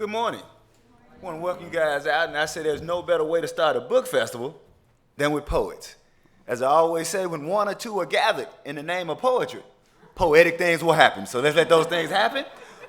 Good morning. I want to welcome you guys out, and I say there's no better way to start a book festival than with poets. As I always say, when one or two are gathered in the name of poetry, poetic things will happen. So let's let those things happen.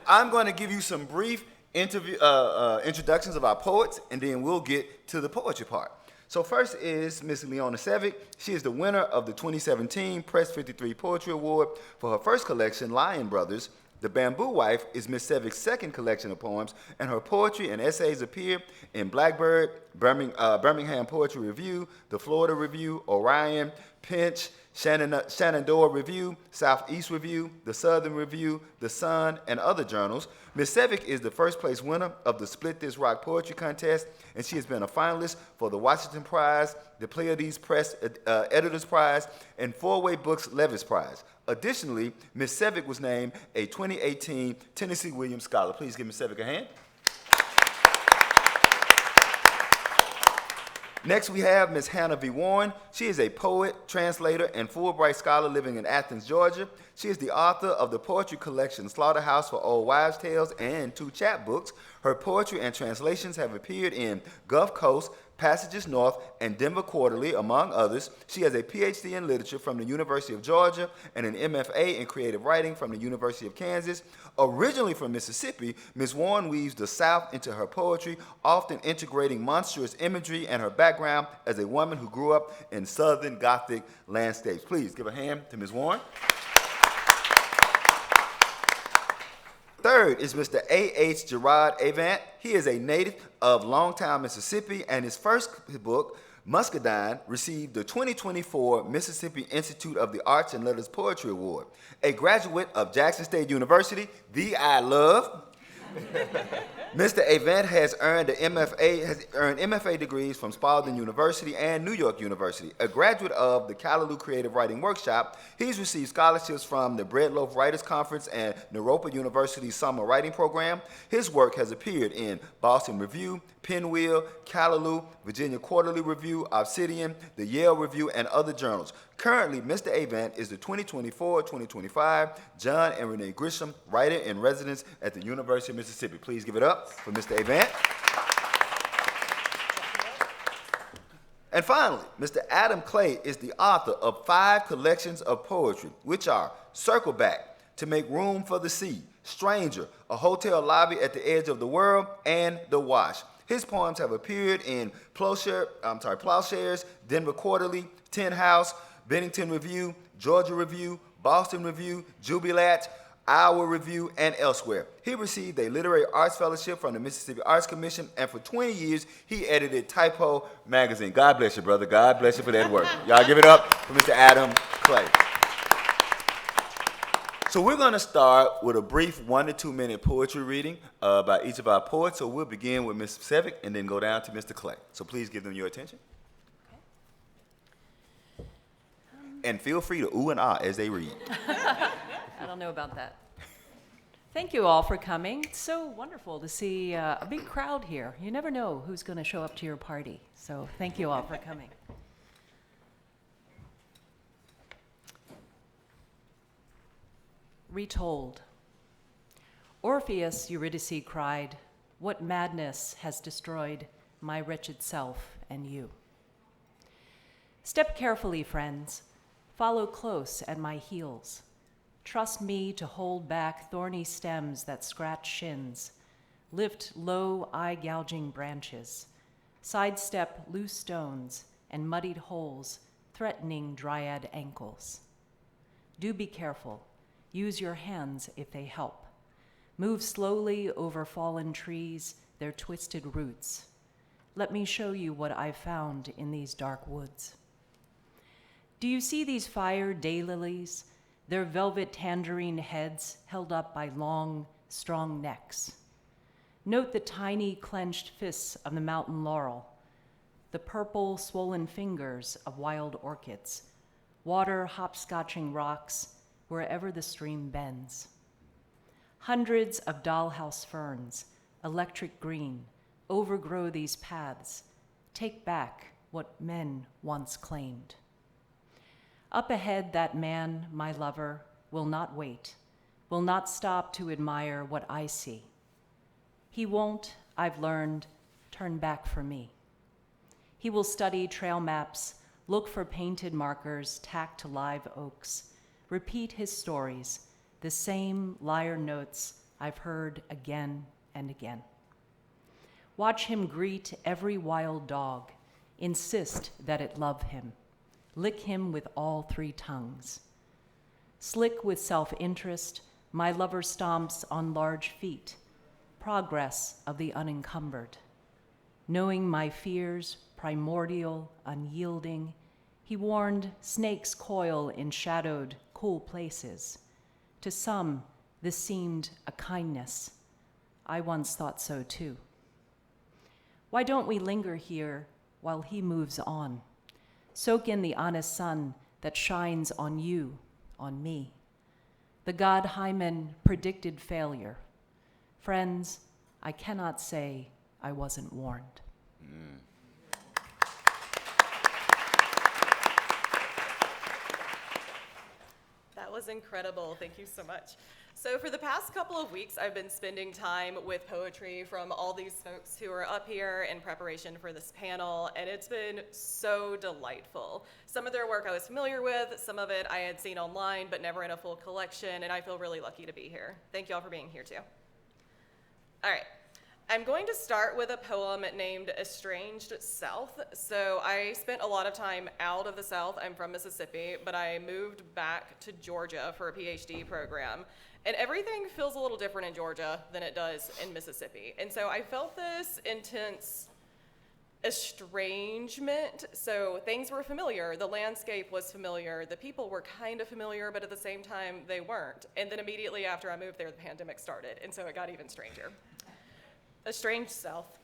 I'm going to give you some brief introductions of our poets, and then we'll get to the poetry part. So first is Miss Leona Sevick. She is the winner of the 2017 Press 53 Poetry Award for her first collection, Lion Brothers. The Bamboo Wife is Miss Sevick's second collection of poems, and her poetry and essays appear in Blackbird, Birmingham Poetry Review, the Florida Review, Orion, Pinch, Shenandoah Review, Southeast Review, the Southern Review, the Sun, and other journals. Ms. Sevick is the first place winner of the Split This Rock Poetry Contest, and she has been a finalist for the Washington Prize, the Pleiades Press Editors Prize, and Four-Way Books Levis Prize. Additionally, Ms. Sevick was named a 2018 Tennessee Williams Scholar. Please give Ms. Sevick a hand. Next, we have Ms. Hannah V. Warren. She is a poet, translator, and Fulbright scholar living in Athens, Georgia. She is the author of the poetry collection Slaughterhouse for Old Wives' Tales and 2 chapbooks. Her poetry and translations have appeared in Gulf Coast, Passages North, and Denver Quarterly, among others. She has a PhD in literature from the University of Georgia and an MFA in creative writing from the University of Kansas. Originally from Mississippi, Ms. Warren weaves the South into her poetry, often integrating monstrous imagery and her background as a woman who grew up in Southern Gothic landscapes. Please give a hand to Ms. Warren. Third is Mr. A.H. Jerriod Avant. He is a native of Longtown, Mississippi, and his first book, Muscadine, received the 2024 Mississippi Institute of the Arts and Letters Poetry Award. A graduate of Jackson State University, the I love, Mr. Avant has earned MFA degrees from Spalding University and New York University. A graduate of the Callaloo Creative Writing Workshop, he's received scholarships from the Breadloaf Writers Conference and Naropa University's Summer Writing Program. His work has appeared in Boston Review, Pinwheel, Callaloo, Virginia Quarterly Review, Obsidian, the Yale Review, and other journals. Currently, Mr. Avant is the 2024-2025 John and Renee Grisham Writer in Residence at the University of Mississippi. Please give it up for Mr. Avant. And finally, Mr. Adam Clay is the author of 5 collections of poetry, which are Circle Back, To Make Room for the Sea, Stranger, A Hotel Lobby at the Edge of the World, and The Wash. His poems have appeared in Plowshares, Denver Quarterly, Tin House, Bennington Review, Georgia Review, Boston Review, Jubilat, Iowa Review, and elsewhere. He received a literary arts fellowship from the Mississippi Arts Commission, and for 20 years, he edited Typo magazine. God bless you, brother. God bless you for that work. Y'all give it up for Mr. Adam Clay. So we're going to start with a brief 1 to 2 minute poetry reading by each of our poets. So we'll begin with Ms. Sevick and then go down to Mr. Clay. So please give them your attention. And feel free to ooh and ah as they read. I don't know about that. Thank you all for coming. It's so wonderful to see a big crowd here. You never know who's going to show up to your party. So thank you all for coming. Retold. Orpheus, Eurydice cried, what madness has destroyed my wretched self and you? Step carefully, friends. Follow close at my heels. Trust me to hold back thorny stems that scratch shins, lift low eye-gouging branches, sidestep loose stones and muddied holes threatening dryad ankles. Do be careful. Use your hands if they help. Move slowly over fallen trees, their twisted roots. Let me show you what I've found in these dark woods. Do you see these fire daylilies, their velvet tangerine heads held up by long, strong necks? Note the tiny clenched fists of the mountain laurel, the purple swollen fingers of wild orchids, water hopscotching rocks wherever the stream bends. Hundreds of dollhouse ferns, electric green, overgrow these paths, take back what men once claimed. Up ahead, that man, my lover, will not wait, will not stop to admire what I see. He won't, I've learned, turn back for me. He will study trail maps, look for painted markers tacked to live oaks, repeat his stories, the same lyre notes I've heard again and again. Watch him greet every wild dog, insist that it love him, lick him with all three tongues. Slick with self-interest, my lover stomps on large feet, progress of the unencumbered. Knowing my fears, primordial, unyielding, he warned snakes coil in shadowed, cool places. To some, this seemed a kindness. I once thought so too. Why don't we linger here while he moves on? Soak in the honest sun that shines on you, on me. The god Hymen predicted failure. Friends, I cannot say I wasn't warned. That was incredible. Thank you so much. So for the past couple of weeks, I've been spending time with poetry from all these folks who are up here in preparation for this panel, and it's been so delightful. Some of their work I was familiar with, some of it I had seen online, but never in a full collection, and I feel really lucky to be here. Thank you all for being here too. All right. I'm going to start with a poem named Estranged South. So I spent a lot of time out of the South. I'm from Mississippi, but I moved back to Georgia for a PhD program. And everything feels a little different in Georgia than it does in Mississippi. And so I felt this intense estrangement. So things were familiar, the landscape was familiar, the people were kind of familiar, but at the same time they weren't. And then immediately after I moved there, the pandemic started, and so it got even stranger. Estranged South.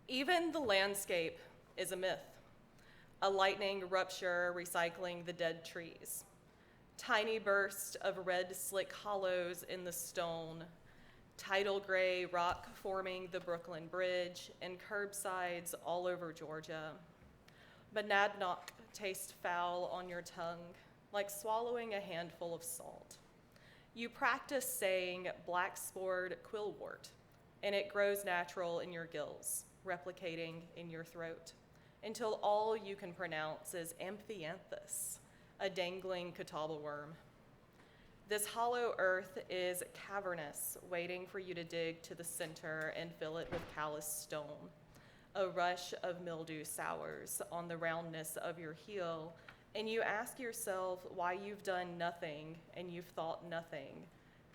Even the landscape is a myth. A lightning rupture recycling the dead trees. Tiny burst of red slick hollows in the stone. Tidal gray rock forming the Brooklyn Bridge and curbsides all over Georgia. Monadnock tastes foul on your tongue, like swallowing a handful of salt. You practice saying black spored quillwort, and it grows natural in your gills, replicating in your throat, until all you can pronounce is amphianthus, a dangling catawba worm. This hollow earth is cavernous, waiting for you to dig to the center and fill it with callous stone. A rush of mildew sours on the roundness of your heel, and you ask yourself why you've done nothing and you've thought nothing.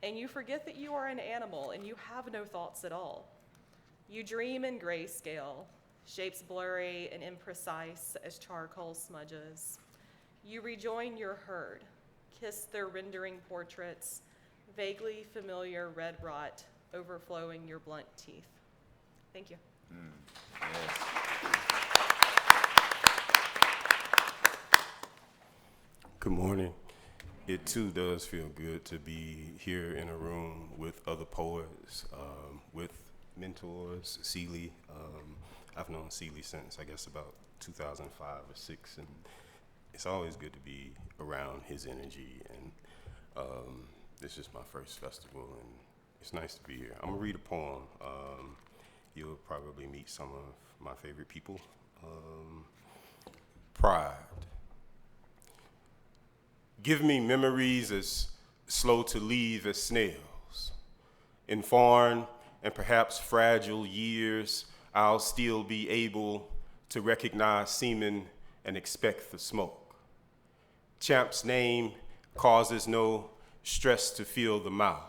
And you forget that you are an animal and you have no thoughts at all. You dream in grayscale, shapes blurry and imprecise as charcoal smudges. You rejoin your herd, kiss their rendering portraits, vaguely familiar red rot overflowing your blunt teeth. Thank you. Yes. Good morning. It too does feel good to be here in a room with other poets, with mentors. Seeley, I've known Seeley since I guess about 2005 or 6, and it's always good to be around his energy. And this is my first festival, and it's nice to be here. I'm gonna read a poem. You'll probably meet some of my favorite people. Pride. Give me memories as slow to leave as snails. In foreign and perhaps fragile years, I'll still be able to recognize semen and expect the smoke. Champ's name causes no stress to fill the mouth,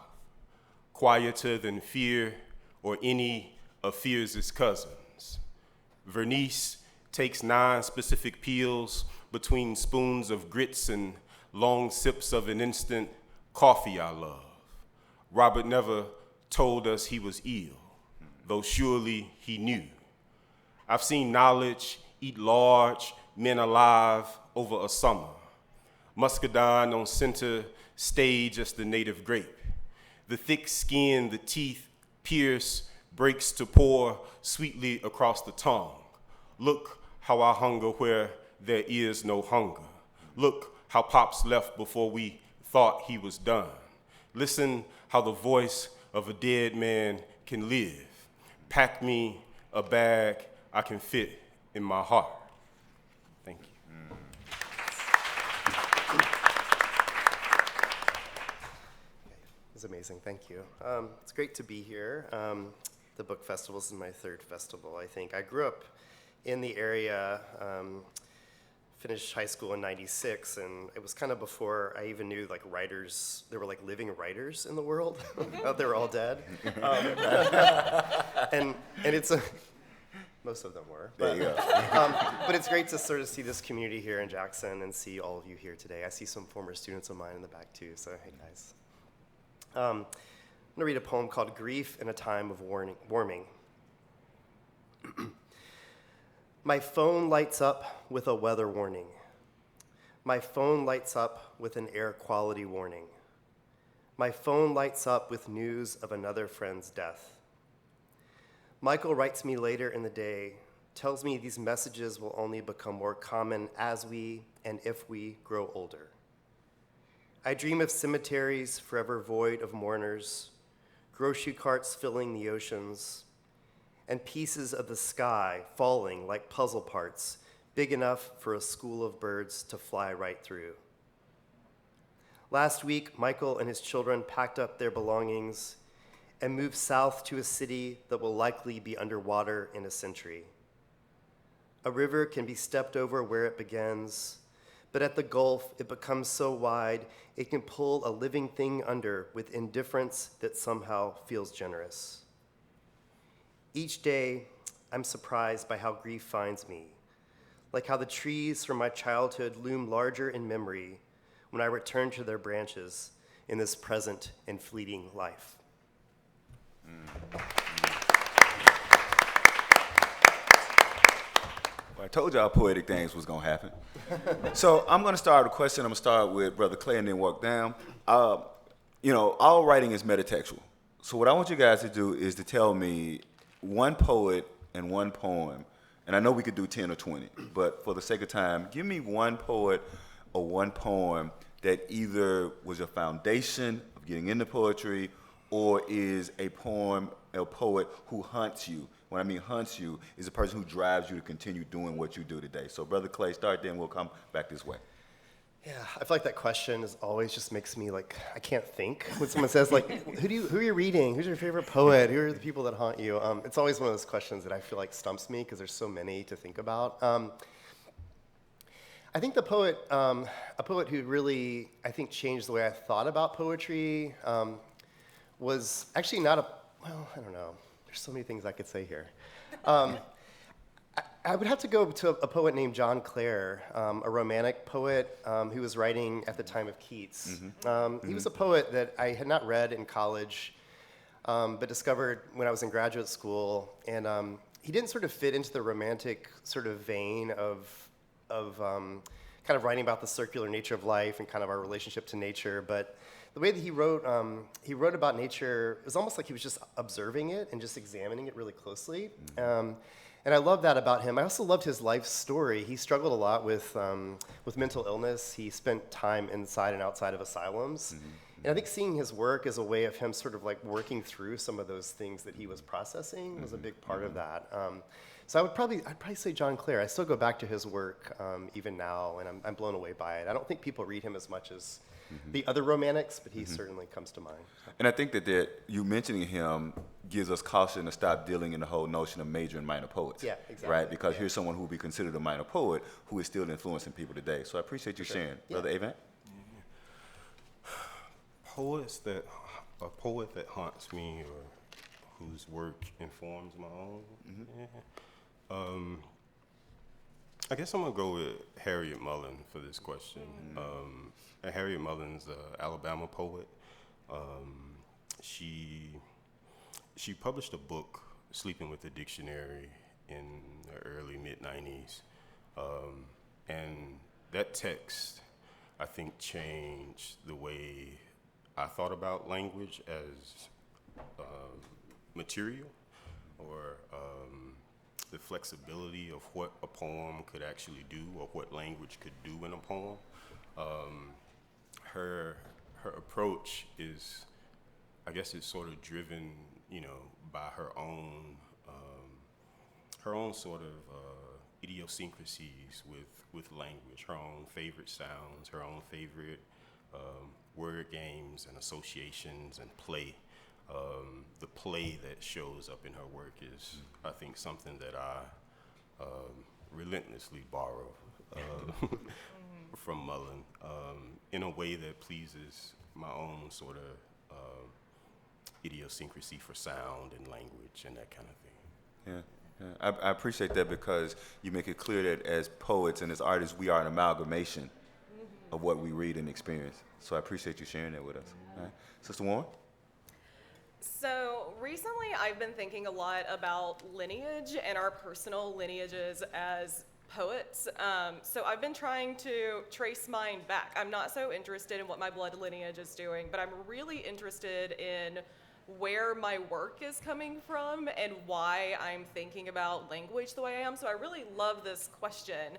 quieter than fear or any of fear's cousins. Vernice takes 9 specific peels between spoons of grits and long sips of an instant coffee I love. Robert never told us he was ill, though surely he knew. I've seen knowledge eat large men alive over a summer. Muscadine on center stage as the native grape. The thick skin, the teeth pierce, breaks to pour sweetly across the tongue. Look how I hunger where there is no hunger. Look how Pops left before we thought he was done. Listen how the voice of a dead man can live. Pack me a bag I can fit in my heart. Thank you. It's amazing, thank you. It's great to be here. The book festival is my third festival, I think. I grew up in the area, finished high school in '96, and it was kind of before I even knew like writers, there were like living writers in the world. They were all dead. And it's most of them were. There you go. But it's great to sort of see this community here in Jackson and see all of you here today. I see some former students of mine in the back too, so hey guys. I'm going to read a poem called Grief in a Time of Warming. My phone lights up with a weather warning. My phone lights up with an air quality warning. My phone lights up with news of another friend's death. Michael writes me later in the day, tells me these messages will only become more common as we and if we grow older. I dream of cemeteries forever void of mourners, grocery carts filling the oceans, and pieces of the sky falling like puzzle parts, big enough for a school of birds to fly right through. Last week, Michael and his children packed up their belongings and moved south to a city that will likely be underwater in a century. A river can be stepped over where it begins, but at the Gulf, it becomes so wide, it can pull a living thing under with indifference that somehow feels generous. Each day, I'm surprised by how grief finds me, like how the trees from my childhood loom larger in memory when I return to their branches in this present and fleeting life. Well, I told y'all poetic things was gonna happen. So I'm gonna start a question. I'm gonna start with Brother Clay and then walk down. All writing is metatextual. So what I want you guys to do is to tell me one poet and one poem, and I know we could do 10 or 20, but for the sake of time, give me one poet or one poem that either was a foundation of getting into poetry or is a poet who hunts you. When I mean hunts you, is a person who drives you to continue doing what you do today. So Brother Clay, start there and we'll come back this way. Yeah, I feel like that question is always just makes me like, I can't think. When someone says like, who are you reading? Who's your favorite poet? Who are the people that haunt you? It's always one of those questions that I feel like stumps me because there's so many to think about. I think a poet who really, I think, changed the way I thought about poetry was actually not I don't know. There's so many things I could say here. I would have to go to a poet named John Clare, a Romantic poet who was writing at the time of Keats. He was a poet that I had not read in college, but discovered when I was in graduate school. And he didn't sort of fit into the Romantic sort of vein of kind of writing about the circular nature of life and kind of our relationship to nature. But the way that he wrote about nature, it was almost like he was just observing it and just examining it really closely. And I love that about him. I also loved his life story. He struggled a lot with mental illness. He spent time inside and outside of asylums. And I think seeing his work as a way of him sort of like working through some of those things that he was processing was a big part of that. So I'd probably say John Clare. I still go back to his work even now, and I'm blown away by it. I don't think people read him as much as the other Romantics, but he certainly comes to mind. And I think that you mentioning him gives us caution to stop dealing in the whole notion of major and minor poets. Yeah, exactly. Right? Because here's someone who would be considered a minor poet who is still influencing people today. So I appreciate you sharing. Brother Avant? A poet that haunts me or whose work informs my own. I guess I'm gonna go with Harriet Mullen for this question. And Harriet Mullen's an Alabama poet. She published a book, Sleeping with the Dictionary, in the early mid-90s. And that text, I think, changed the way I thought about language as material, or the flexibility of what a poem could actually do, or what language could do in a poem. Her approach is, I guess, it's sort of driven by her own sort of idiosyncrasies with language, her own favorite sounds, her own favorite word games and associations and play. The play that shows up in her work is, I think, something that I relentlessly borrow from Mullen in a way that pleases my own sort of idiosyncrasy for sound and language and that kind of thing. Yeah. I appreciate that because you make it clear that as poets and as artists, we are an amalgamation of what we read and experience. So I appreciate you sharing that with us. All right. Sister Warren? So recently I've been thinking a lot about lineage and our personal lineages as poets. So I've been trying to trace mine back. I'm not so interested in what my blood lineage is doing, but I'm really interested in where my work is coming from and why I'm thinking about language the way I am. So I really love this question.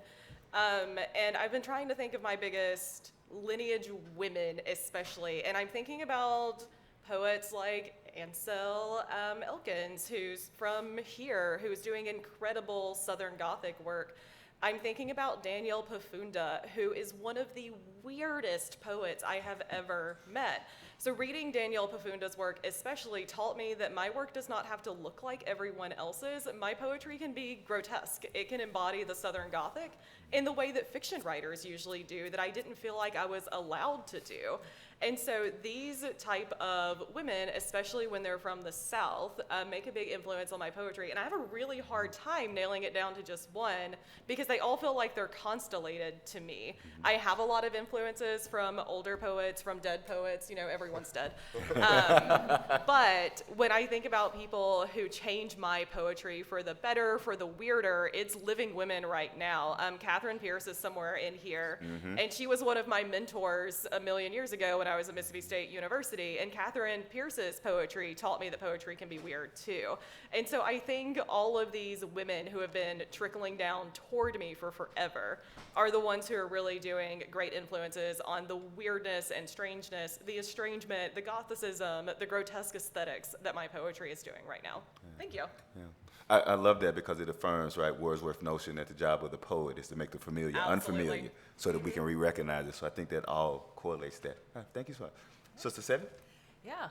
And I've been trying to think of my biggest lineage women especially. And I'm thinking about poets like Ansel Elkins, who's from here, who's doing incredible Southern Gothic work. I'm thinking about Danielle Pafunda, who is one of the weirdest poets I have ever met. So reading Danielle Pafunda's work especially taught me that my work does not have to look like everyone else's. My poetry can be grotesque. It can embody the Southern Gothic in the way that fiction writers usually do, that I didn't feel like I was allowed to do. And so these type of women, especially when they're from the South, make a big influence on my poetry. And I have a really hard time nailing it down to just one because they all feel like they're constellated to me. I have a lot of influences from older poets, from dead poets, everyone's dead. But when I think about people who change my poetry for the better, for the weirder, it's living women right now. Catherine Pierce is somewhere in here, and she was one of my mentors a million years ago when I was at Mississippi State University, and Catherine Pierce's poetry taught me that poetry can be weird too. And so I think all of these women who have been trickling down toward me for forever are the ones who are really doing great influences on the weirdness and strangeness, the estrangement, the gothicism, the grotesque aesthetics that my poetry is doing right now. Thank you. Yeah. I love that because it affirms, right, Wordsworth's notion that the job of the poet is to make the familiar Absolutely. unfamiliar so that we can re-recognize it. So I think that all correlates there. All right, thank you so much. Sister Sevick? Yeah.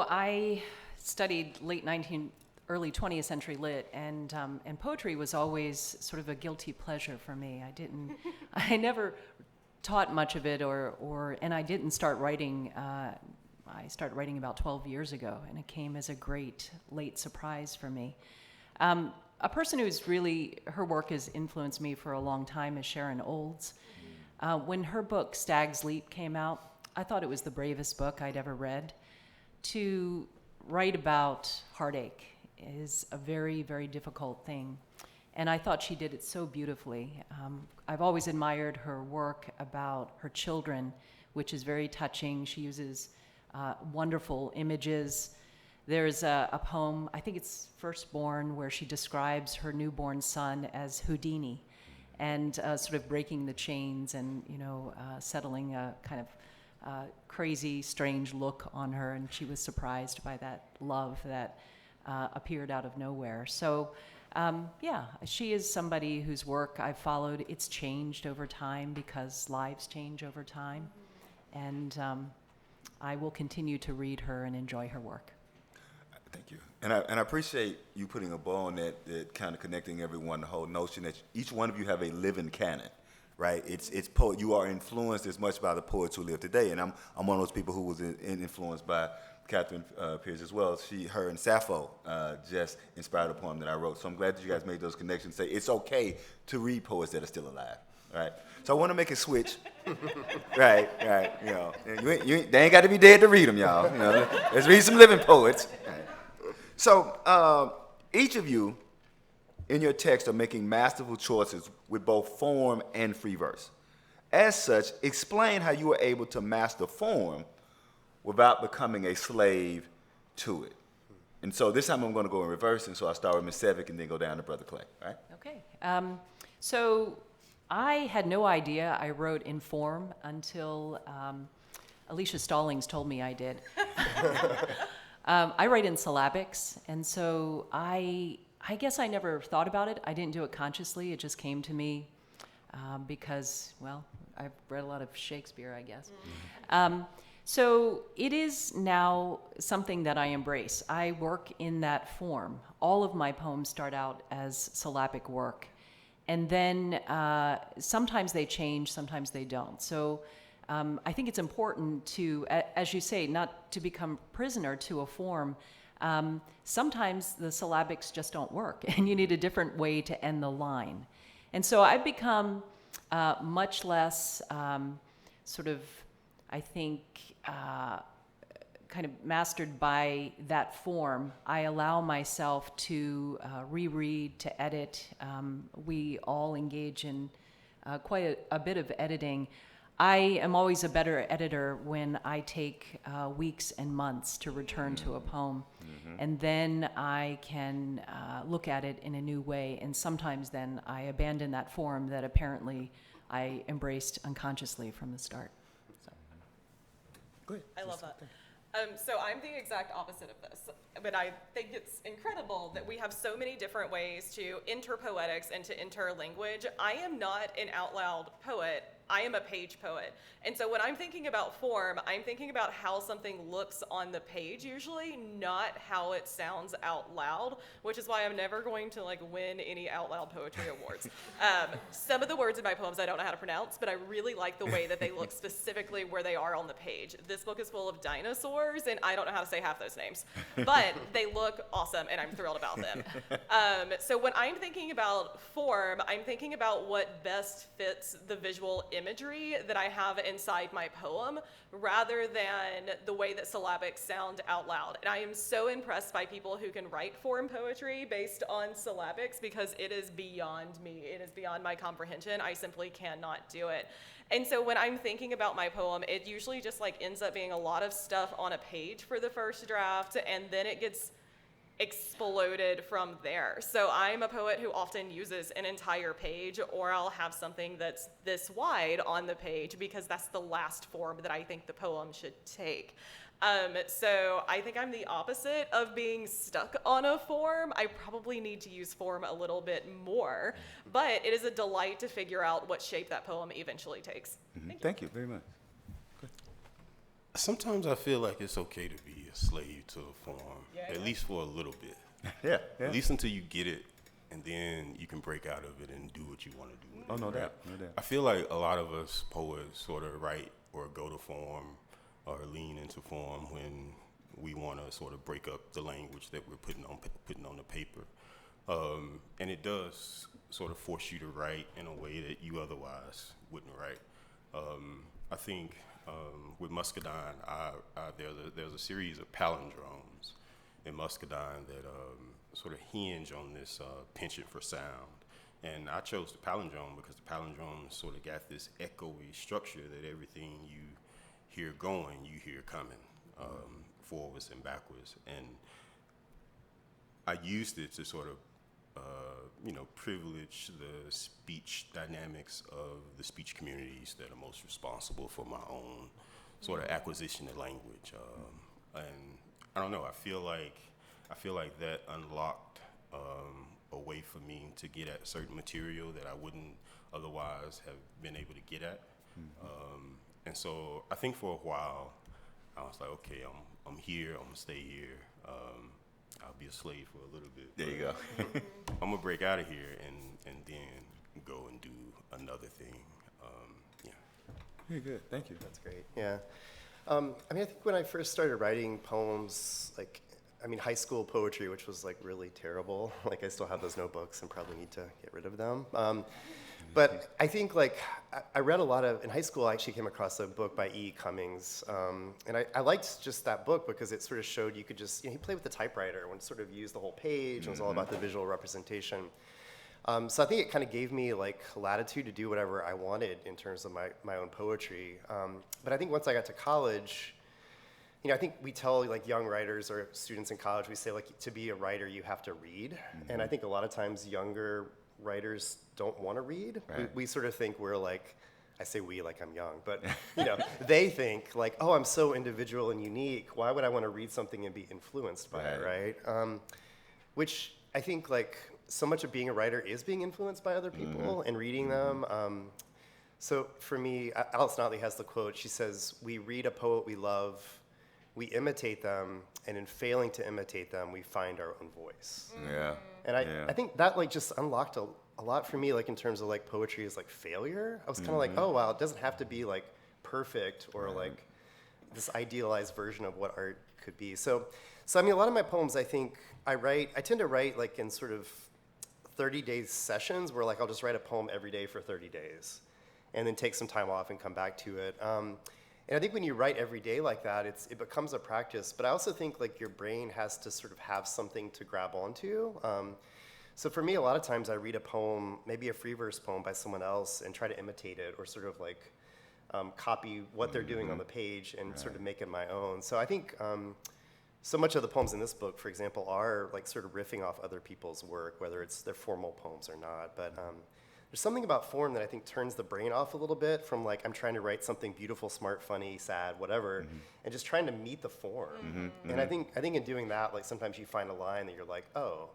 I studied late 19th, early 20th century lit, and poetry was always sort of a guilty pleasure for me. I never taught much of it, and I didn't start writing. I started writing about 12 years ago, and it came as a great late surprise for me. A person who's really, her work has influenced me for a long time is Sharon Olds. When her book Stag's Leap came out, I thought it was the bravest book I'd ever read. To write about heartache is a very, very difficult thing, and I thought she did it so beautifully. I've always admired her work about her children, which is very touching. She uses wonderful images. There's a poem, I think it's Firstborn, where she describes her newborn son as Houdini and sort of breaking the chains and, settling a kind of crazy, strange look on her, and she was surprised by that love that appeared out of nowhere. So, she is somebody whose work I've followed. It's changed over time because lives change over time, and I will continue to read her and enjoy her work. Thank you. And I appreciate you putting a bow on that kind of connecting everyone, the whole notion that each one of you have a living canon, right? It's you are influenced as much by the poets who live today. And I'm one of those people who was influenced by Catherine Pierce as well. Her and Sappho just inspired a poem that I wrote. So I'm glad that you guys made those connections. Say it's okay to read poets that are still alive, right? So I want to make a switch. right. They ain't got to be dead to read them, y'all. Let's read some living poets. Right. So each of you in your text are making masterful choices with both form and free verse. As such, explain how you were able to master form without becoming a slave to it. And so this time I'm going to go in reverse, and so I'll start with Ms. Sevick and then go down to Brother Clay, right? Okay. So I had no idea I wrote in form until Alicia Stallings told me I did. I write in syllabics, and so I guess I never thought about it. I didn't do it consciously. It just came to me because, well, I've read a lot of Shakespeare, I guess. So it is now something that I embrace. I work in that form. All of my poems start out as syllabic work. And then sometimes they change, sometimes they don't. So I think it's important to, as you say, not to become prisoner to a form. Sometimes the syllabics just don't work, and you need a different way to end the line. And so I've become much less sort of, I think, kind of mastered by that form. I allow myself to reread, to edit. We all engage in quite a bit of editing. I am always a better editor when I take weeks and months to return to a poem. And then I can look at it in a new way. And sometimes then I abandon that form that apparently I embraced unconsciously from the start. So. Good. I love that. So I'm the exact opposite of this, but I think it's incredible that we have so many different ways to enter poetics and to enter language. I am not an out loud poet. I am a page poet. And so when I'm thinking about form, I'm thinking about how something looks on the page usually, not how it sounds out loud, which is why I'm never going to win any out loud poetry awards. Some of the words in my poems I don't know how to pronounce, but I really like the way that they look specifically where they are on the page. This book is full of dinosaurs, and I don't know how to say half those names, but they look awesome, and I'm thrilled about them. So when I'm thinking about form, I'm thinking about what best fits the visual imagery that I have inside my poem rather than the way that syllabics sound out loud. And I am so impressed by people who can write form poetry based on syllabics because it is beyond me. It is beyond my comprehension. I simply cannot do it. And so when I'm thinking about my poem, it usually just ends up being a lot of stuff on a page for the first draft, and then it gets exploded from there. So I'm a poet who often uses an entire page, or I'll have something that's this wide on the page because that's the last form that I think the poem should take. So I think I'm the opposite of being stuck on a form. I probably need to use form a little bit more, but it is a delight to figure out what shape that poem eventually takes. Thank you very much. Sometimes I feel like it's okay to be a slave to a form, at least for a little bit. Yeah. At least until you get it, and then you can break out of it and do what you want to do. Oh, no doubt. I feel like a lot of us poets sort of write or go to form or lean into form when we want to sort of break up the language that we're putting on the paper. And it does sort of force you to write in a way that you otherwise wouldn't write. I think with Muscadine, there's a series of palindromes in Muscadine that sort of hinge on this penchant for sound. And I chose the palindrome because the palindrome sort of got this echoey structure that everything you hear going, you hear coming, forwards and backwards. And I used it to sort of privilege the speech dynamics of the speech communities that are most responsible for my own sort of acquisition of language. And I don't know, I feel like that unlocked a way for me to get at certain material that I wouldn't otherwise have been able to get at. And so I think for a while, I was like, okay, I'm here, I'm gonna stay here. I'll be a slave for a little bit. There you go. I'm gonna break out of here and then go and do another thing. Very good. Thank you. That's great. Yeah. I think when I first started writing poems, high school poetry, which was really terrible. I still have those notebooks and probably need to get rid of them. But I think I read a lot of, in high school I actually came across a book by E. Cummings, and I liked just that book because it sort of showed you could just, he played with the typewriter and sort of used the whole page, and it was all about the visual representation. So I think it kind of gave me latitude to do whatever I wanted in terms of my own poetry. But I think once I got to college, I think we tell young writers or students in college, we say to be a writer you have to read, and I think a lot of times younger writers don't want to read. Right. We sort of think we're I say we like I'm young, but you know, they think like, oh, I'm so individual and unique. Why would I want to read something and be influenced by it, right? Which I think like so much of being a writer is being influenced by other people and reading them. So for me, Alice Notley has the quote. She says, "We read a poet we love, we imitate them, and in failing to imitate them, we find our own voice." Yeah. And I think that like just unlocked a lot for me, like in terms of like poetry is like failure. I was kind of like, oh wow, it doesn't have to be like perfect or like this idealized version of what art could be. So I mean, a lot of my poems, I think I tend to write like in sort of 30-day sessions where like I'll just write a poem every day for 30 days and then take some time off and come back to it. And I think when you write every day like that, it becomes a practice. But I also think like your brain has to sort of have something to grab onto. So for me, a lot of times I read a poem, maybe a free verse poem by someone else, and try to imitate it or sort of like copy what they're doing on the page and sort of make it my own. So I think so much of the poems in this book, for example, are like sort of riffing off other people's work, whether it's their formal poems or not. But there's something about form that I think turns the brain off a little bit from like I'm trying to write something beautiful, smart, funny, sad, whatever, and just trying to meet the form. And I think in doing that, like sometimes you find a line that you're like, oh,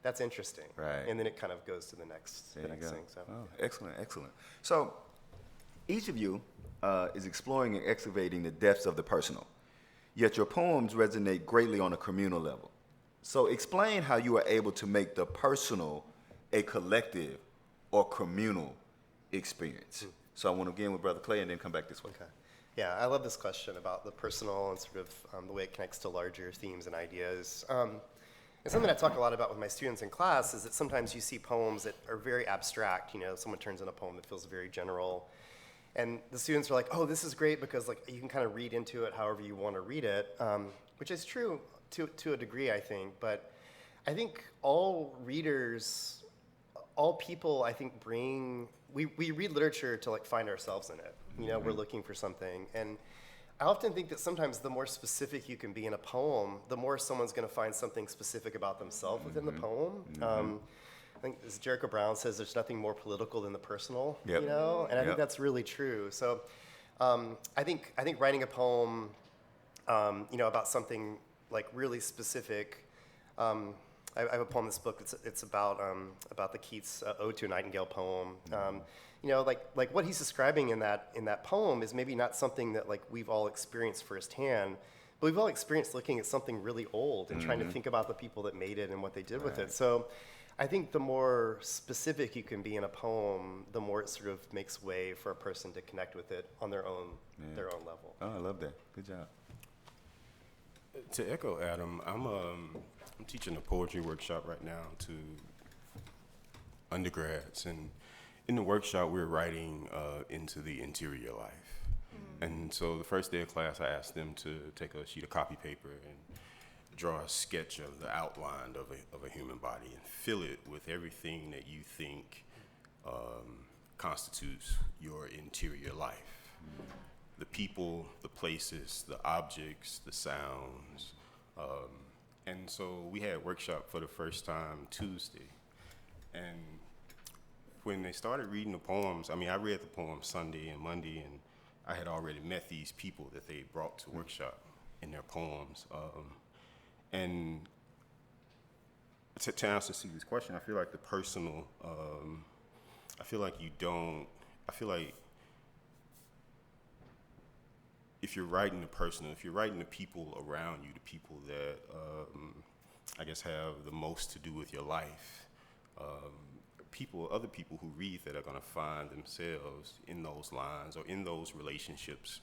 that's interesting. Right. And then it kind of goes to the next thing. So. Oh, excellent. So each of you is exploring and excavating the depths of the personal, yet your poems resonate greatly on a communal level. So explain how you are able to make the personal a collective or communal experience. So I want to begin with Brother Clay and then come back this way. Okay. Yeah, I love this question about the personal and sort of the way it connects to larger themes and ideas. And something I talk a lot about with my students in class is that sometimes you see poems that are very abstract. You know, someone turns in a poem that feels very general. And the students are like, oh, this is great because like you can kind of read into it however you want to read it, which is true to a degree, I think. But I think all readers, all people, I think we read literature to like find ourselves in it. You know, we're looking for something. And I often think that sometimes the more specific you can be in a poem, the more someone's going to find something specific about themselves within the poem. I think as Jerriod Brown says, there's nothing more political than the personal, you know? And I think that's really true. So I think writing a poem, you know, about something like really specific, I have a poem in this book. It's about the Keats Ode to a Nightingale poem. You know, like what he's describing in that poem is maybe not something that like we've all experienced firsthand, but we've all experienced looking at something really old and trying to think about the people that made it and what they did with it. So I think the more specific you can be in a poem, the more it sort of makes way for a person to connect with it on their own level. Oh, I love that. Good job. To echo Adam, I'm teaching a poetry workshop right now to undergrads, and in the workshop we're writing into the interior life. And so the first day of class I asked them to take a sheet of copy paper and draw a sketch of the outline of a human body and fill it with everything that you think constitutes your interior life. The people, the places, the objects, the sounds. And so we had a workshop for the first time Tuesday. And when they started reading the poems, I mean, I read the poems Sunday and Monday, and I had already met these people that they brought to workshop in their poems. And to answer Stevie's question, I feel like the personal, I feel like if you're writing the personal, if you're writing the people around you, the people that I guess have the most to do with your life, other people who read that are going to find themselves in those lines or in those relationships,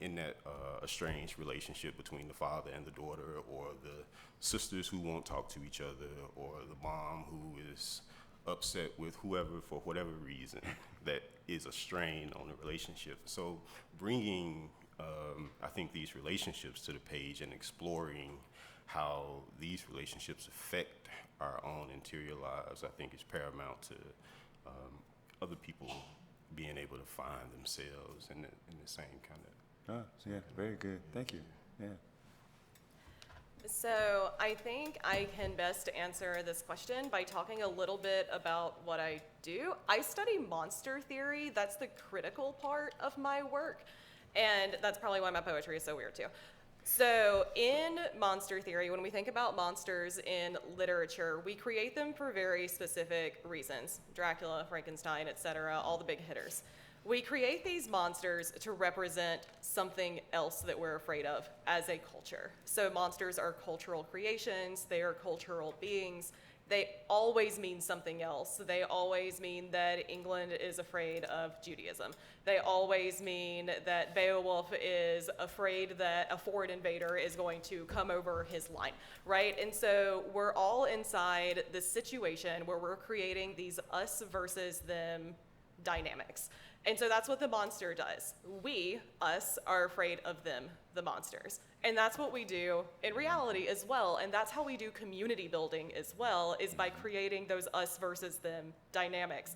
in that estranged relationship between the father and the daughter, or the sisters who won't talk to each other, or the mom who is upset with whoever for whatever reason that is a strain on the relationship. So bringing, I think, these relationships to the page and exploring how these relationships affect our own interior lives, I think is paramount to other people being able to find themselves in the same kind of. Oh, yeah, very good. Thank you. Yeah. So I think I can best answer this question by talking a little bit about what I do. I study monster theory. That's the critical part of my work. And that's probably why my poetry is so weird too. So in monster theory, when we think about monsters in literature, we create them for very specific reasons. Dracula, Frankenstein, etc., all the big hitters. We create these monsters to represent something else that we're afraid of as a culture. So monsters are cultural creations, they are cultural beings. They always mean something else. They always mean that England is afraid of Judaism. They always mean that Beowulf is afraid that a foreign invader is going to come over his line, right? And so we're all inside this situation where we're creating these us versus them dynamics. And so that's what the monster does. We, us, are afraid of them, the monsters. And that's what we do in reality as well. And that's how we do community building as well, is by creating those us versus them dynamics,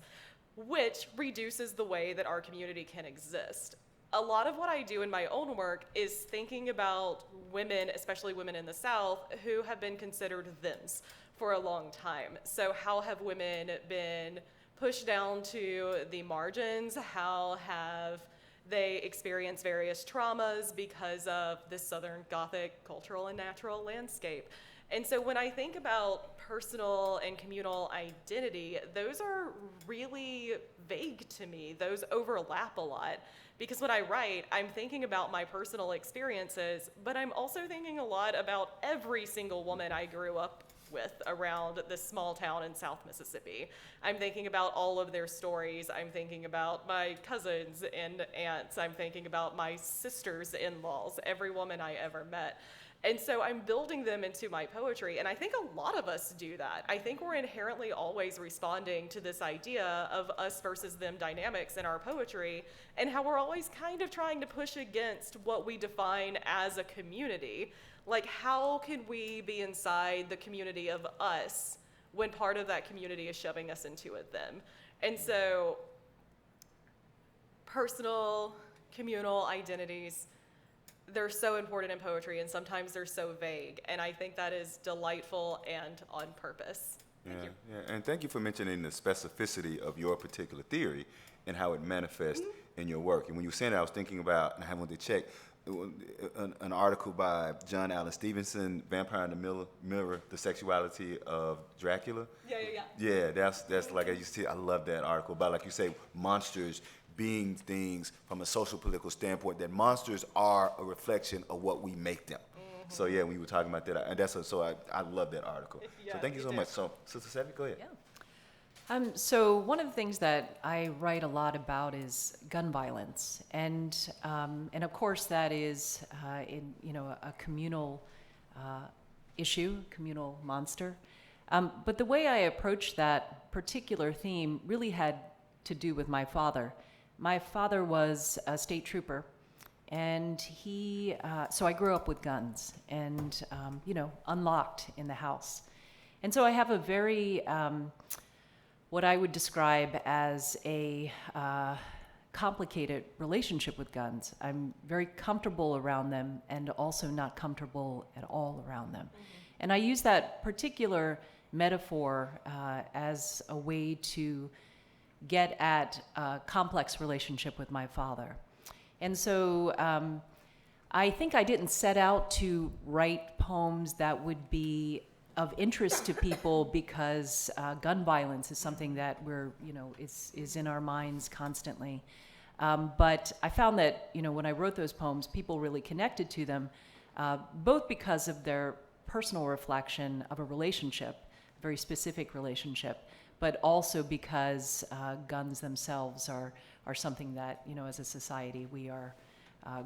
which reduces the way that our community can exist. A lot of what I do in my own work is thinking about women, especially women in the South, who have been considered thems for a long time. So how have women been pushed down to the margins? How have they experienced various traumas because of this Southern Gothic cultural and natural landscape? And so when I think about personal and communal identity, those are really vague to me. Those overlap a lot. Because when I write, I'm thinking about my personal experiences, but I'm also thinking a lot about every single woman I grew up with around this small town in South Mississippi. I'm thinking about all of their stories. I'm thinking about my cousins and aunts. I'm thinking about my sisters' in-laws, every woman I ever met. And so I'm building them into my poetry, and I think a lot of us do that. I think we're inherently always responding to this idea of us versus them dynamics in our poetry, and how we're always kind of trying to push against what we define as a community. Like, how can we be inside the community of us when part of that community is shoving us into it them? And so personal, communal identities, they're so important in poetry, and sometimes they're so vague. And I think that is delightful and on purpose. Thank you. Yeah, and thank you for mentioning the specificity of your particular theory and how it manifests in your work. And when you were saying that, I was thinking about, and I wanted to check, an article by John Allen Stevenson, Vampire in the Mirror, The Sexuality of Dracula. Yeah, that's like, I love that article about, like you say, monsters being things from a social political standpoint, that monsters are a reflection of what we make them. So yeah, we were talking about that, and I love that article. Yeah, so thank you so much. So Sister Sevick, go ahead. Yeah. So one of the things that I write a lot about is gun violence, and of course that is a communal issue, communal monster. But the way I approached that particular theme really had to do with my father. My father was a state trooper, and so I grew up with guns and unlocked in the house, and so I have a very what I would describe as a complicated relationship with guns. I'm very comfortable around them and also not comfortable at all around them. And I use that particular metaphor as a way to get at a complex relationship with my father. And so I think I didn't set out to write poems that would be of interest to people because gun violence is something that is in our minds constantly. But I found that, when I wrote those poems, people really connected to them, both because of their personal reflection of a relationship, a very specific relationship, but also because guns themselves are something that, as a society, we're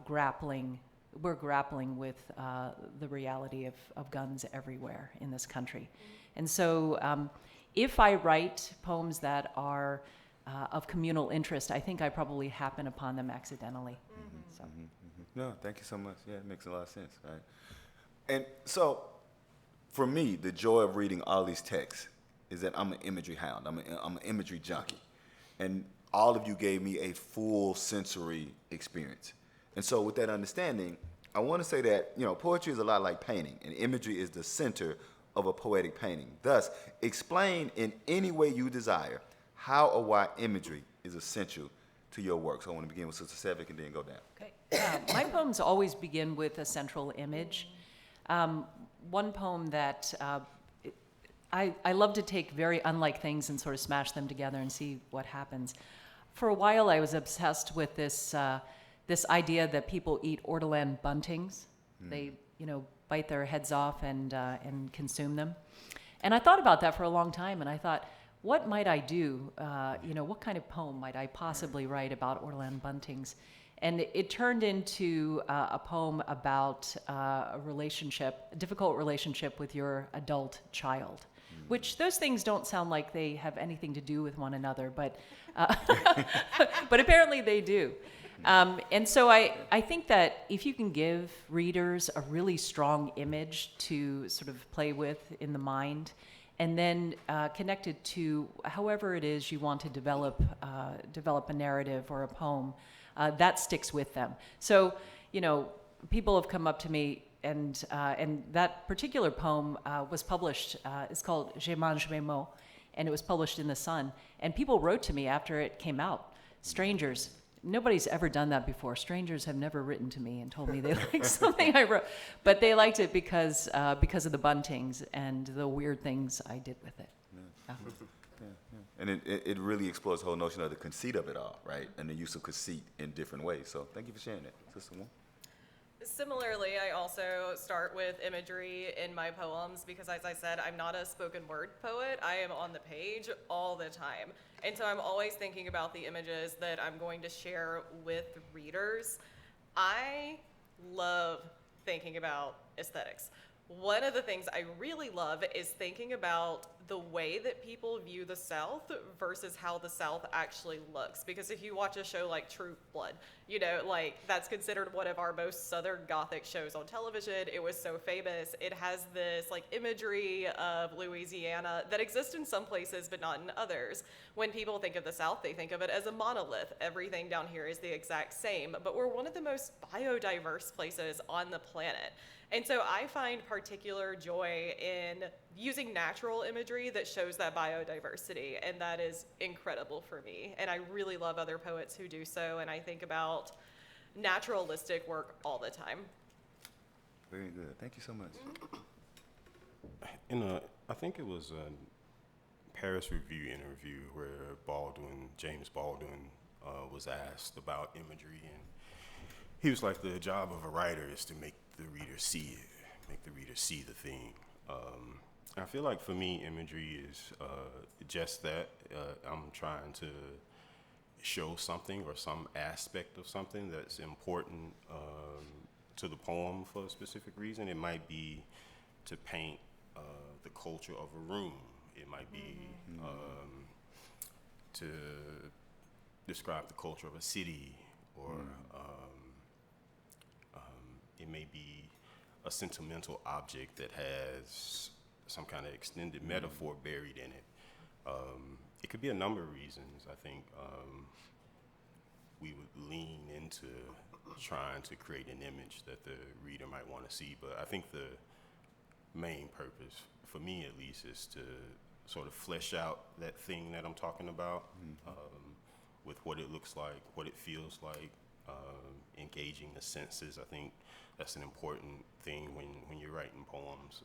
grappling with the reality of guns everywhere in this country. And so if I write poems that are of communal interest, I think I probably happen upon them accidentally. So. No, thank you so much. Yeah, it makes a lot of sense, right? And so for me, the joy of reading all these texts is that I'm an imagery hound. I'm an imagery junkie. And all of you gave me a full sensory experience. And so with that understanding, I want to say that, poetry is a lot like painting, and imagery is the center of a poetic painting. Thus, explain in any way you desire how or why imagery is essential to your work. So I want to begin with Sister Sevick and then go down. Okay. My poems always begin with a central image. One poem that I love to take very unlike things and sort of smash them together and see what happens. For a while, I was obsessed with this idea that people eat ortolan buntings. They, bite their heads off and consume them. And I thought about that for a long time, and I thought, what might I do? What kind of poem might I possibly write about ortolan buntings? And it turned into a poem about a difficult relationship with your adult child, which those things don't sound like they have anything to do with one another, but but apparently they do. And so I think that if you can give readers a really strong image to sort of play with in the mind, and then connect it to however it is you want to develop a narrative or a poem, that sticks with them. So, people have come up to me, and that particular poem was published. It's called Je mange mes mots, and it was published in The Sun. And people wrote to me after it came out. Strangers. Nobody's ever done that before. Strangers have never written to me and told me they liked something I wrote, but they liked it because of the buntings and the weird things I did with it. Yeah. And it really explores the whole notion of the conceit of it all, right? And the use of conceit in different ways. So thank you for sharing that, Sister Moore. Similarly, I also start with imagery in my poems because, as I said, I'm not a spoken word poet. I am on the page all the time. And so I'm always thinking about the images that I'm going to share with readers. I love thinking about aesthetics. One of the things I really love is thinking about the way that people view the South versus how the South actually looks. Because if you watch a show like True Blood, that's considered one of our most Southern Gothic shows on television. It was so famous. It has this imagery of Louisiana that exists in some places but not in others. When people think of the South, they think of it as a monolith. Everything down here is the exact same, but we're one of the most biodiverse places on the planet. And so I find particular joy in using natural imagery that shows that biodiversity, and that is incredible for me. And I really love other poets who do so, and I think about naturalistic work all the time. Very good. Thank you so much. I think it was a Paris Review interview where James Baldwin, was asked about imagery, and he was like, the job of a writer is to make the reader see it, make the reader see the thing. I feel like for me, imagery is just that. I'm trying to show something or some aspect of something that's important to the poem for a specific reason. It might be to paint the culture of a room. It might be to describe the culture of a city, or it may be a sentimental object that has some kind of extended metaphor buried in it. It could be a number of reasons. I think we would lean into trying to create an image that the reader might want to see, but I think the main purpose, for me at least, is to sort of flesh out that thing that I'm talking about, with what it looks like, what it feels like, engaging the senses. I think that's an important thing when you're writing poems.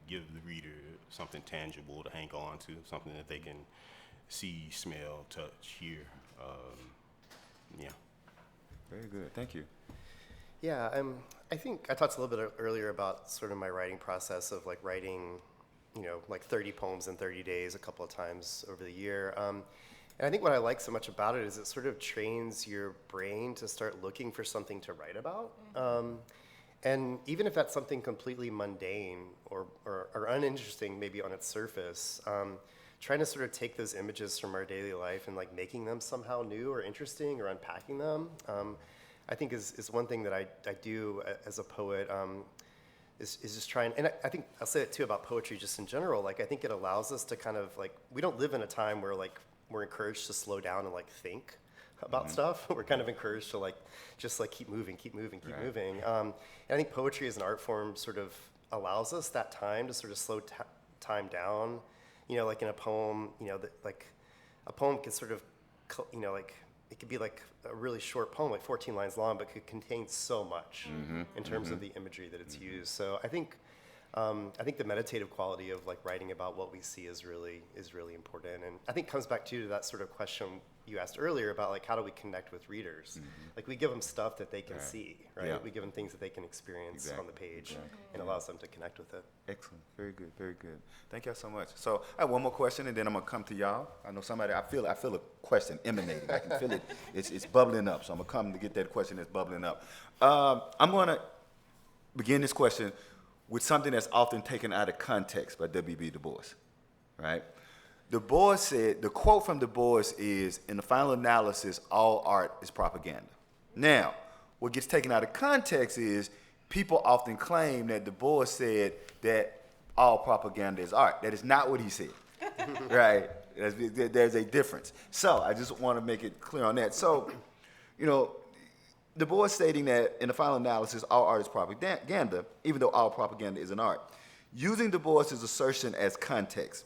Give the reader something tangible to hang on to, something that they can see, smell, touch, hear. Yeah. Very good. Thank you. Yeah, I think I talked a little bit earlier about sort of my writing process of writing, 30 poems in 30 days a couple of times over the year. And I think what I like so much about it is it sort of trains your brain to start looking for something to write about. And even if that's something completely mundane or uninteresting maybe on its surface, trying to sort of take those images from our daily life and making them somehow new or interesting or unpacking them, I think is one thing that I do as a poet, is just trying, and I think I'll say it too about poetry just in general. I think it allows us to kind of we don't live in a time where we're encouraged to slow down and think about stuff. We're kind of encouraged to just keep moving, keep moving. And I think poetry as an art form sort of allows us that time to sort of slow time down. Like in a poem, a poem can sort of, it could be like a really short poem, like 14 lines long, but could contain so much in terms of the imagery that it's used. So I think the meditative quality of writing about what we see is really important, and I think comes back to that sort of question you asked earlier about how do we connect with readers? We give them stuff that they can see, right? Yeah. We give them things that they can experience on the page, and allows them to connect with it. Excellent. Very good. Very good. Thank y'all so much. So I have one more question, and then I'm gonna come to y'all. I know I feel a question emanating. I can feel it. It's bubbling up. So I'm gonna come to get that question that's bubbling up. I'm gonna begin this question with something that's often taken out of context by W.B. Du Bois, right? Du Bois said, the quote from Du Bois is, in the final analysis, all art is propaganda. Now, what gets taken out of context is people often claim that Du Bois said that all propaganda is art. That is not what he said, right? There's a difference. So I just want to make it clear on that. So, Du Bois stating that in the final analysis, all art is propaganda, even though all propaganda is an art. Using Du Bois's assertion as context,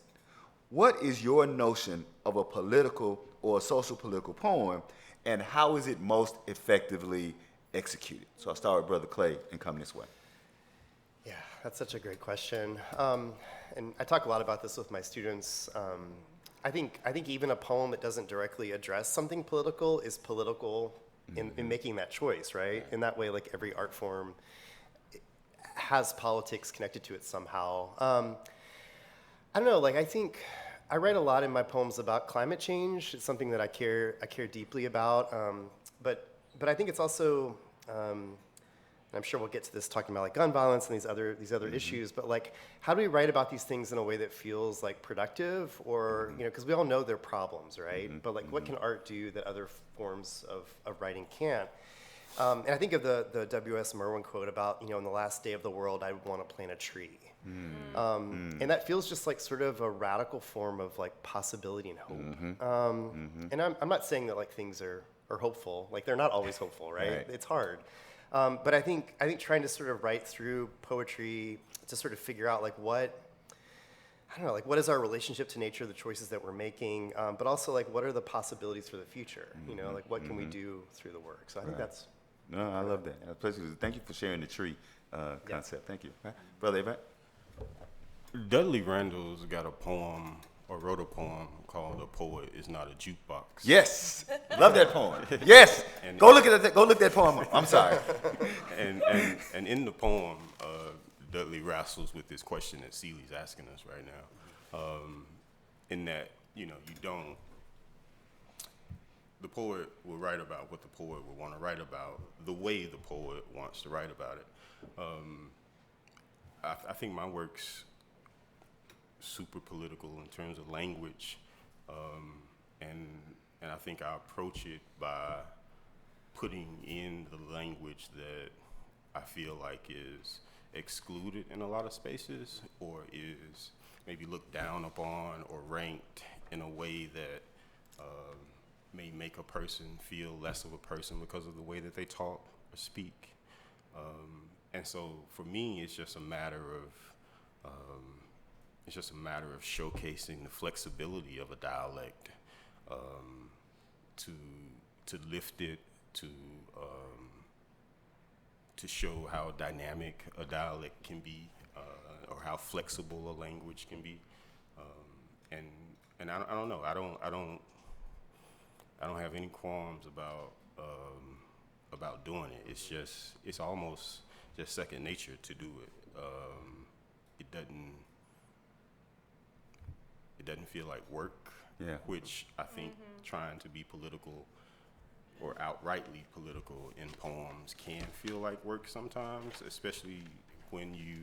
what is your notion of a political or a social political poem, and how is it most effectively executed? So I'll start with Brother Clay and come this way. Yeah, that's such a great question. And I talk a lot about this with my students. I think even a poem that doesn't directly address something political is political in making that choice, right? In that way, every art form has politics connected to it somehow. I don't know, I think I write a lot in my poems about climate change. It's something that I care deeply about. But I think it's also, and I'm sure we'll get to this talking about gun violence and these other issues, but how do we write about these things in a way that feels productive, or because we all know they're problems, right? But what can art do that other forms of writing can't? And I think of the W.S. Merwin quote about, in the last day of the world, I would want to plant a tree. And that feels just sort of a radical form of possibility and hope. And I'm not saying that things are hopeful. They're not always hopeful, right? It's hard. But I think trying to sort of write through poetry to sort of figure out what is our relationship to nature, the choices that we're making, but also what are the possibilities for the future? What can we do through the work? So I think that's. No, I love that. Thank you for sharing the tree concept. Thank you. Brother Avant? Dudley Randall's got a poem, or wrote a poem called "A Poet Is Not a Jukebox." Yes, love that poem. Yes, go look that poem up. I'm sorry. And in the poem, Dudley wrestles with this question that Seeley's asking us right now. In that, the poet will write about what the poet would want to write about, the way the poet wants to write about it. I think my work's super political in terms of language, and I think I approach it by putting in the language that I feel is excluded in a lot of spaces, or is maybe looked down upon or ranked in a way that may make a person feel less of a person because of the way that they talk or speak. And so for me, it's just a matter of showcasing the flexibility of a dialect, to lift it, to show how dynamic a dialect can be, or how flexible a language can be. And I don't know. I don't have any qualms about doing it. It's almost just second nature to do it. It doesn't feel like work, which I think trying to be political or outrightly political in poems can feel like work sometimes, especially when you,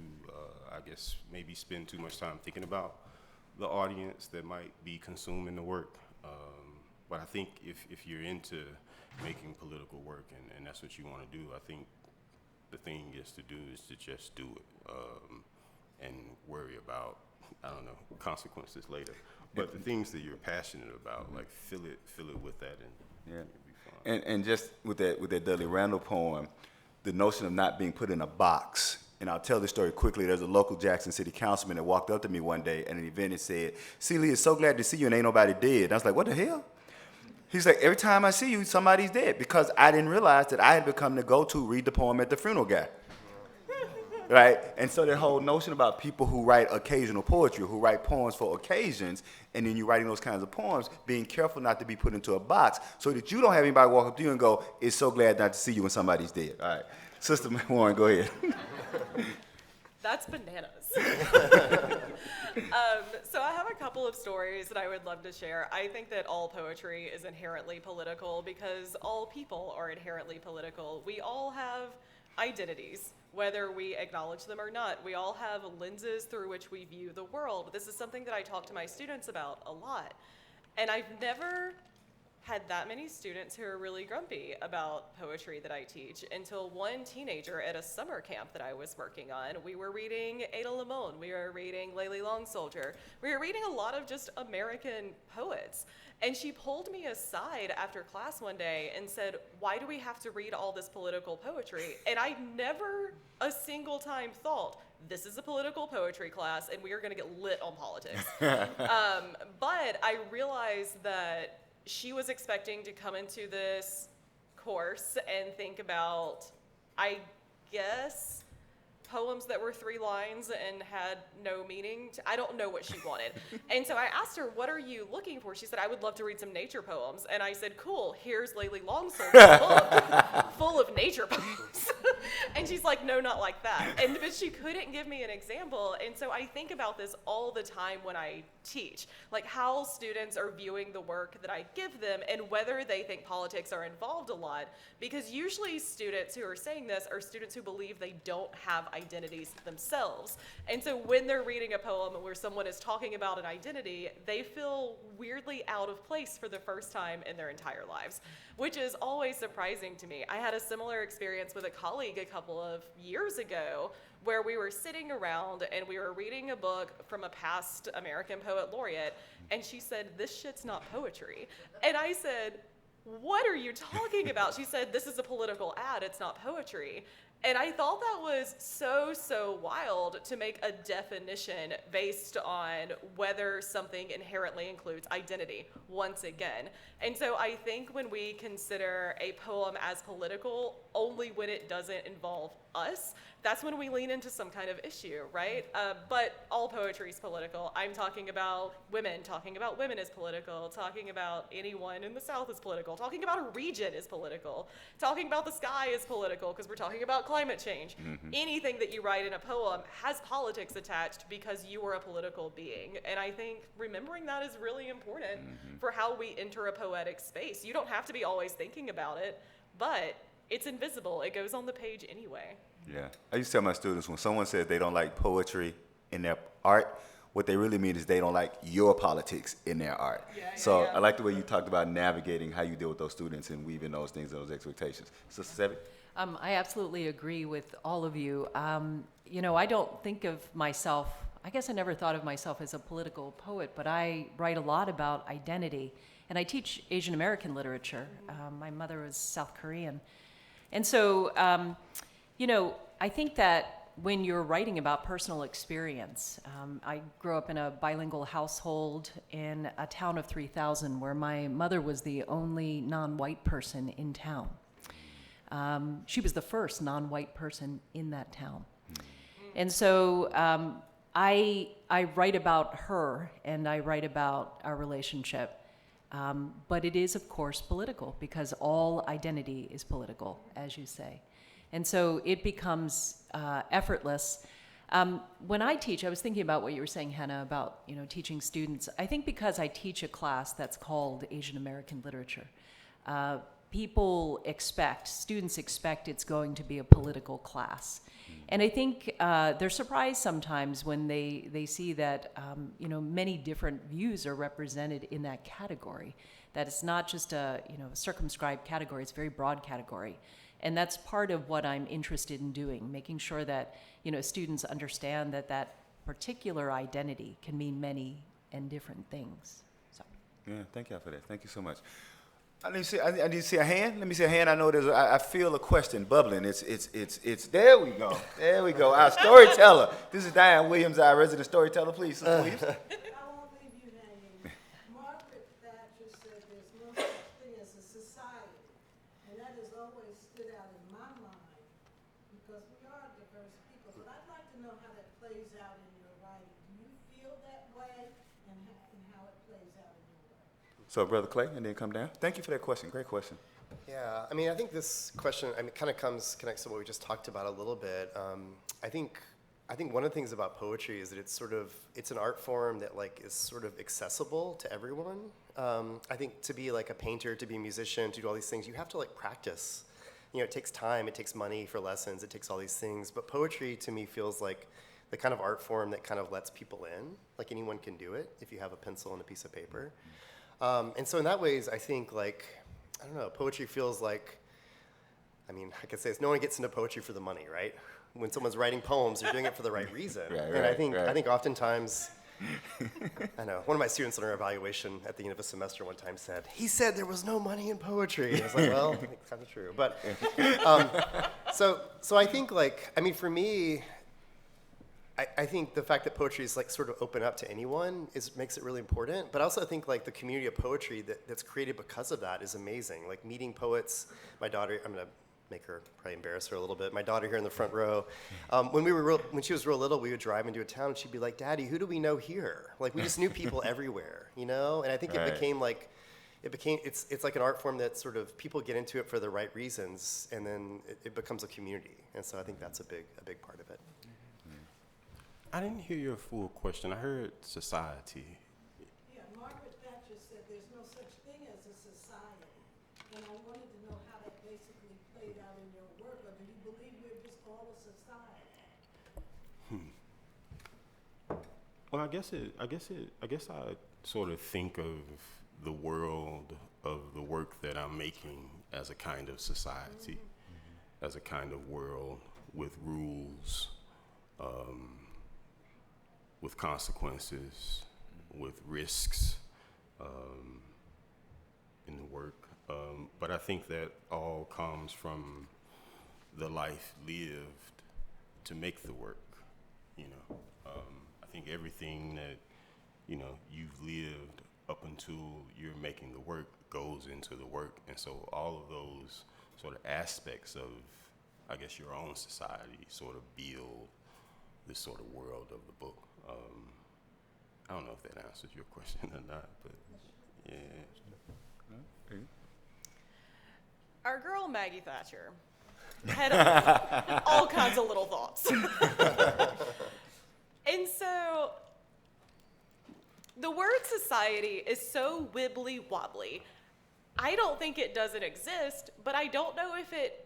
I guess, maybe spend too much time thinking about the audience that might be consuming the work. But I think if you're into making political work and that's what you want to do, I think the thing is to do is to just do it, and worry about, I don't know, consequences later. But the things that you're passionate about, fill it with that, and it'll be fun. and just with that Dudley Randall poem, the notion of not being put in a box. And I'll tell this story quickly. There's a local Jackson City councilman that walked up to me one day at an event and said, "See, Lee, it's so glad to see you and ain't nobody dead." And I was like, "What the hell?" He's like, "Every time I see you, somebody's dead," because I didn't realize that I had become the go-to read the poem at the funeral guy. Right? And so that whole notion about people who write occasional poetry, who write poems for occasions, and then you're writing those kinds of poems, being careful not to be put into a box so that you don't have anybody walk up to you and go, "It's so glad not to see you when somebody's dead." All right. Sister Warren, go ahead. That's bananas. So I have a couple of stories that I would love to share. I think that all poetry is inherently political because all people are inherently political. We all have identities, whether we acknowledge them or not. We all have lenses through which we view the world. This is something that I talk to my students about a lot. And I've never had that many students who are really grumpy about poetry that I teach until one teenager at a summer camp that I was working on. We were reading Ada Limon, we were reading Layli Long Soldier, we were reading a lot of just American poets. And she pulled me aside after class one day and said, "Why do we have to read all this political poetry?" And I never a single time thought, this is a political poetry class and we are gonna get lit on politics. But I realized that she was expecting to come into this course and think about, I guess, poems that were 3 lines and had no meaning. I don't know what she wanted. And so I asked her, "What are you looking for?" She said, "I would love to read some nature poems." And I said, "Cool, here's Layli Long Soldier's book full of nature poems." And she's like, "No, not like that." But she couldn't give me an example. And so I think about this all the time when I teach, like how students are viewing the work that I give them and whether they think politics are involved a lot. Because usually students who are saying this are students who believe they don't have identities themselves. And so when they're reading a poem where someone is talking about an identity, they feel weirdly out of place for the first time in their entire lives, which is always surprising to me. I had a similar experience with a colleague a couple of years ago where we were sitting around and we were reading a book from a past American poet laureate, and she said, "This shit's not poetry." And I said, "What are you talking about?" She said, "This is a political ad, it's not poetry." And I thought that was so wild to make a definition based on whether something inherently includes identity, once again. And so I think when we consider a poem as political only when it doesn't involve us, that's when we lean into some kind of issue, right? But all poetry is political. I'm talking about women is political. Talking about anyone in the South is political. Talking about a region is political. Talking about the sky is political because we're talking about climate change. Mm-hmm. Anything that you write in a poem has politics attached because you are a political being. And I think remembering that is really important for how we enter a poetic space. You don't have to be always thinking about it, but it's invisible. It goes on the page anyway. Yeah. I used to tell my students when someone says they don't like poetry in their art, what they really mean is they don't like your politics in their art. So I like the way you talked about navigating how you deal with those students and weaving those things, those expectations. Sister Sevick? I absolutely agree with all of you. I don't think of myself, I guess I never thought of myself as a political poet, but I write a lot about identity. And I teach Asian American literature. My mother was South Korean. And so, I think that when you're writing about personal experience, I grew up in a bilingual household in a town of 3,000 where my mother was the only non-white person in town. She was the first non-white person in that town. And so I write about her and I write about our relationship. But it is, of course, political because all identity is political, as you say. And so it becomes effortless. When I teach, I was thinking about what you were saying, Hannah, about teaching students. I think because I teach a class that's called Asian American Literature, students expect it's going to be a political class. And I think they're surprised sometimes when they see that many different views are represented in that category. That it's not just a circumscribed category; it's a very broad category, and that's part of what I'm interested in doing, making sure that students understand that particular identity can mean many and different things. So. Yeah, thank y'all for that. Thank you so much. I need to see a hand. Let me see a hand. I know I feel a question bubbling. It's. There we go. There we go. Our storyteller. This is Diane Williams, our resident storyteller. Please, Sister Williams. I won't leave you hanging. Margaret Thatcher said there's no such thing as a society, and that has always stood out in my mind because we are diverse people. But I'd like to know how that plays out in your writing. Do you feel that way, and how it plays out in your writing? So, Brother Clay, and then come down. Thank you for that question. Great question. Yeah, I mean, I think this question, kind of connects to what we just talked about a little bit. I think one of the things about poetry is that it's an art form that like is sort of accessible to everyone. I think to be like a painter, to be a musician, to do all these things, you have to like practice. You know, it takes time, it takes money for lessons, it takes all these things. But poetry to me feels like the kind of art form that kind of lets people in. Like anyone can do it if you have a pencil and a piece of paper. And so in that ways, I think like, I don't know, poetry feels like, I mean, I could say no one gets into poetry for the money, right? When someone's writing poems, they're doing it for the right reason. And I think oftentimes, I know, one of my students on our evaluation at the end of a semester one time said, he said there was no money in poetry. And I was like, well, I think it's kind of true. But, so I think like, I mean, for me, I think the fact that poetry is like sort of open up to anyone makes it really important. But I also think like the community of poetry that's created because of that is amazing. Like meeting poets, my daughter, I'm gonna make her probably embarrass her a little bit. My daughter here in the front row, when she was real little, we would drive into a town and she'd be like, "Daddy, who do we know here?" Like we just knew people everywhere, you know. And I think it became it's like an art form that sort of people get into it for the right reasons, and then it becomes a community. And so I think that's a big part of it. I didn't hear your full question. I heard society. Yeah, Margaret Thatcher said there's no such thing as a society. And I wanted to know how that basically played out in your work, or do you believe we're just all a society? Well, I guess I sort of think of the world of the work that I'm making as a kind of society, as a kind of world with rules, with consequences, with risks in the work. But I think that all comes from the life lived to make the work, you know. I think everything that, you know, you've lived up until you're making the work goes into the work. And so all of those sort of aspects of, I guess, your own society sort of build this sort of world of the book. I don't know if that answers your question or not, but yeah. Our girl Maggie Thatcher had all kinds of little thoughts. And so the word society is so wibbly wobbly. I don't think it doesn't exist, but I don't know if it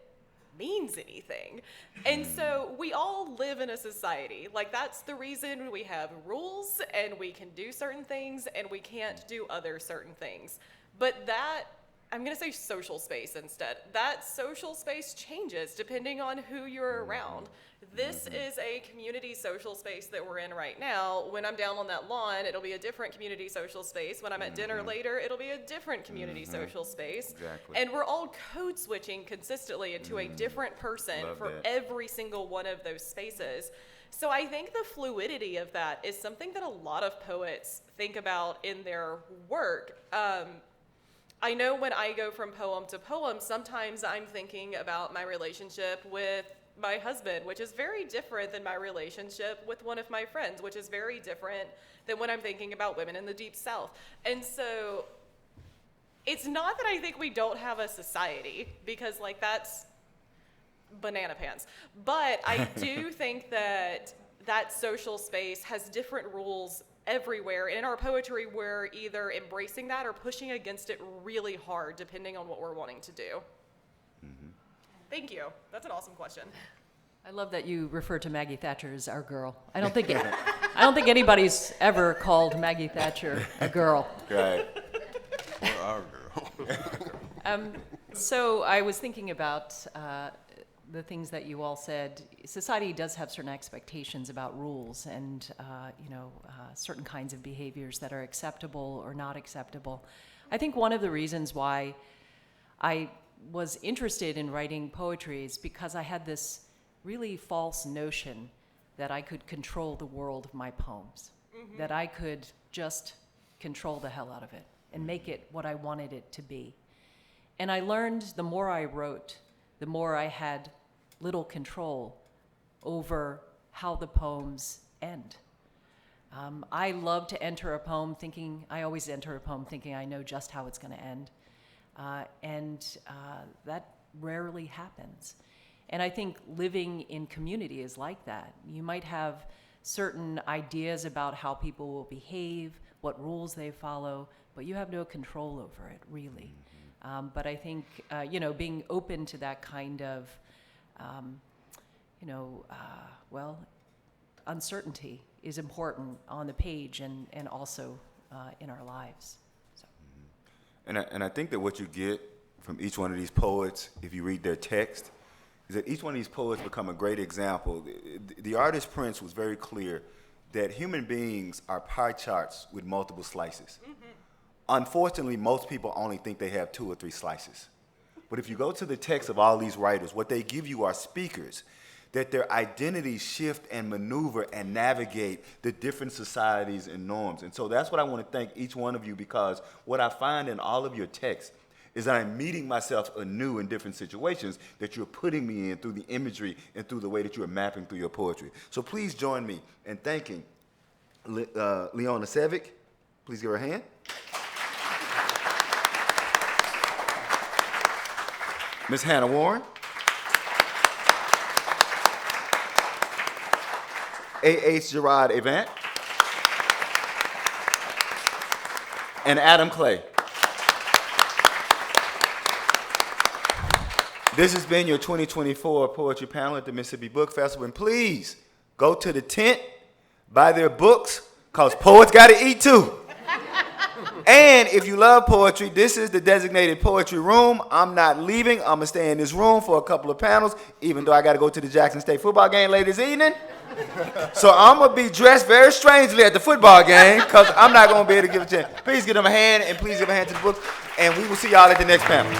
means anything. And so we all live in a society. Like that's the reason we have rules and we can do certain things and we can't do other certain things. But that, I'm gonna say social space instead. That social space changes depending on who you're around. This is a community social space that we're in right now. When I'm down on that lawn, it'll be a different community social space. When I'm at dinner later, it'll be a different community social space. Exactly. And we're all code switching consistently into a different person for every single one of those spaces. So I think the fluidity of that is something that a lot of poets think about in their work. I know when I go from poem to poem, sometimes I'm thinking about my relationship with my husband, which is very different than my relationship with one of my friends, which is very different than when I'm thinking about women in the Deep South. And so it's not that I think we don't have a society, because like that's banana pants. But I do think that that social space has different rules everywhere. In our poetry, we're either embracing that or pushing against it really hard, depending on what we're wanting to do. Thank you. That's an awesome question. I love that you refer to Maggie Thatcher as our girl. I don't think anybody's ever called Maggie Thatcher a girl. Right. Or our girl. So I was thinking about the things that you all said. Society does have certain expectations about rules and certain kinds of behaviors that are acceptable or not acceptable. I think one of the reasons why I was interested in writing poetry is because I had this really false notion that I could control the world of my poems, that I could just control the hell out of it and make it what I wanted it to be. And I learned the more I wrote, the more I had little control over how the poems end. I love to enter a poem thinking, I always enter a poem thinking I know just how it's going to end. And that rarely happens. And I think living in community is like that. You might have certain ideas about how people will behave, what rules they follow, but you have no control over it, really. But I think, being open to that kind of, uncertainty is important on the page and also in our lives. So. And I think that what you get from each one of these poets, if you read their text, is that each one of these poets become a great example. The artist Prince was very clear that human beings are pie charts with multiple slices. Unfortunately, most people only think they have 2 or 3 slices. But if you go to the text of all these writers, what they give you are speakers, that their identities shift and maneuver and navigate the different societies and norms. And so that's what I want to thank each one of you, because what I find in all of your texts is that I'm meeting myself anew in different situations that you're putting me in through the imagery and through the way that you're mapping through your poetry. So please join me in thanking Leona Sevick. Please give her a hand. Ms. Hannah Warren. A.H. Jerriod Avant. And Adam Clay. This has been your 2024 poetry panel at the Mississippi Book Festival. And please go to the tent, buy their books, because poets got to eat too. And if you love poetry, this is the designated poetry room. I'm not leaving. I'm going to stay in this room for a couple of panels, even though I got to go to the Jackson State football game later this evening. So I'm going to be dressed very strangely at the football game because I'm not going to be able to give a chance. Please give them a hand, and please give a hand to the books. And we will see y'all at the next panel.